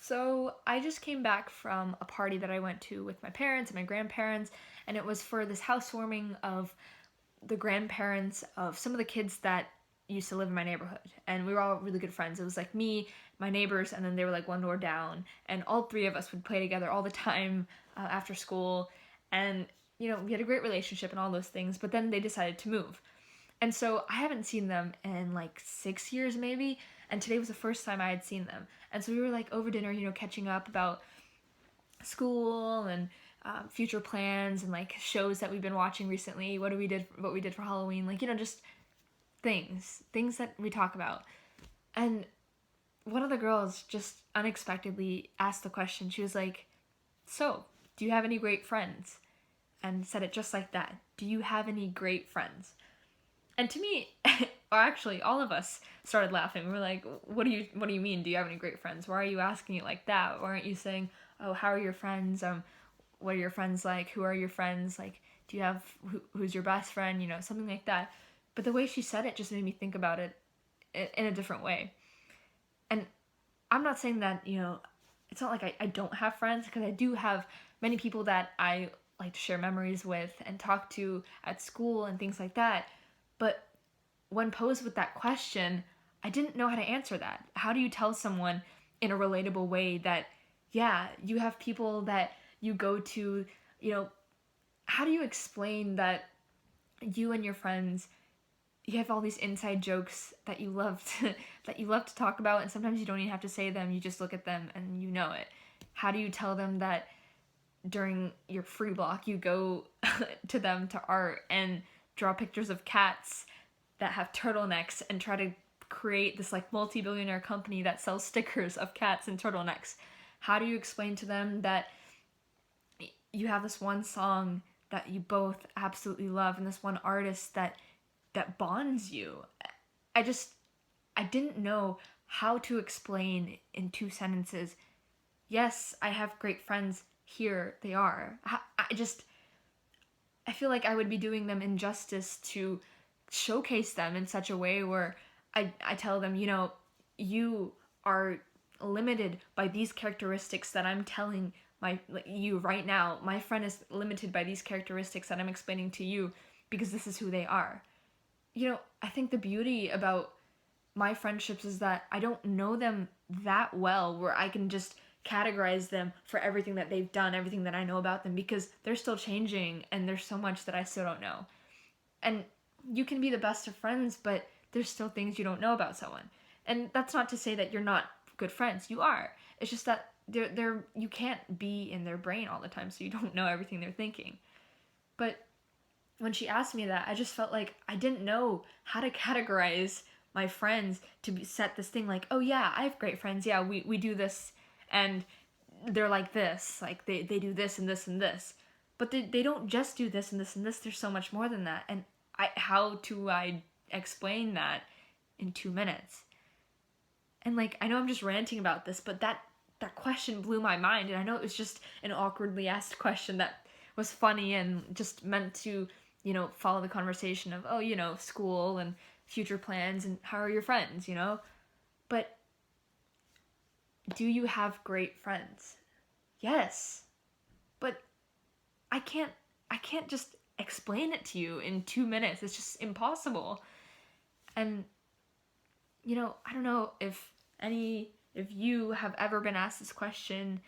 So I just came back from a party that I went to with my parents and my grandparents, and it was for this housewarming of the grandparents of some of the kids that used to live in my neighborhood. And we were all really good friends. It was like me, my neighbors, and then they were like one door down. And all three of us would play together all the time after school. And, we had a great relationship and all those things. But then they decided to move. And so I haven't seen them in like 6 years maybe. And today was the first time I had seen them. And so we were like over dinner, catching up about school and future plans and like shows that we've been watching recently. What we did for Halloween, like just things that we talk about. And one of the girls just unexpectedly asked the question. She was like, "So, do you have any great friends?" And said it just like that. "Do you have any great friends?" And to me, or actually all of us started laughing. We were like, what do you mean? Do you have any great friends? Why are you asking it like that? Why aren't you saying, "Oh, how are your friends? What are your friends like? Who are your friends? Like, do you have, who's your best friend?" Something like that. But the way she said it just made me think about it in a different way. And I'm not saying that, it's not like I don't have friends, because I do have many people that I like to share memories with and talk to at school and things like that. But when posed with that question, I didn't know how to answer that. How do you tell someone in a relatable way that, yeah, you have people that you go to, how do you explain that you and your friends, you have all these inside jokes that you love to talk about, and sometimes you don't even have to say them, you just look at them and you know it. How do you tell them that during your free block you go to them to art and draw pictures of cats that have turtlenecks and try to create this like multi-billionaire company that sells stickers of cats and turtlenecks? How do you explain to them that you have this one song that you both absolutely love and this one artist that bonds you? I didn't know how to explain in 2 sentences, yes, I have great friends, here they are. I feel like I would be doing them injustice to showcase them in such a way where I tell them, you are limited by these characteristics that I'm telling you right now. My friend is limited by these characteristics that I'm explaining to you because this is who they are. I think the beauty about my friendships is that I don't know them that well where I can just categorize them for everything that they've done, everything that I know about them, because they're still changing and there's so much that I still don't know. And you can be the best of friends, but there's still things you don't know about someone. And that's not to say that you're not good friends. You are. It's just that you can't be in their brain all the time, so you don't know everything they're thinking. But when she asked me that, I just felt like I didn't know how to categorize my friends to set this thing like, oh yeah, I have great friends. Yeah, we do this and they're like this. Like they do this and this and this. But they don't just do this and this and this. There's so much more than that. And how do I explain that in 2 minutes? And like, I know I'm just ranting about this, but that question blew my mind. And I know it was just an awkwardly asked question that was funny and just meant to, follow the conversation of, oh, school and future plans and how are your friends, But do you have great friends? Yes. But I can't just explain it to you in 2 minutes. It's just impossible. And I don't know if you have ever been asked this question,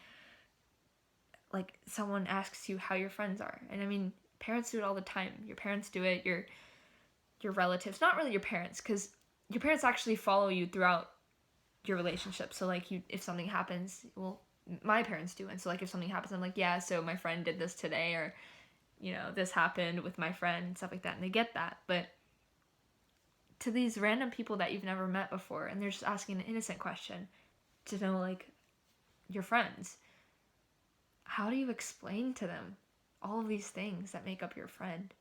like someone asks you how your friends are. And I mean, parents do it all the time. Your parents do it, your relatives, not really your parents, because your parents actually follow you throughout your relationship. So like, if something happens, well, my parents do, and so like if something happens, I'm like, yeah, so my friend did this today, or this happened with my friend and stuff like that, and they get that. But to these random people that you've never met before, and they're just asking an innocent question to know like your friends, how do you explain to them all of these things that make up your friend?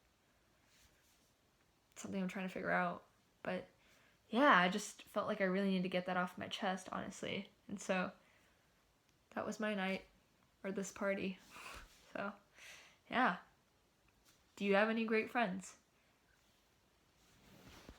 It's something I'm trying to figure out. But yeah, I just felt like I really needed to get that off my chest, honestly. And so that was my night, or this party. So yeah. Do you have any great friends?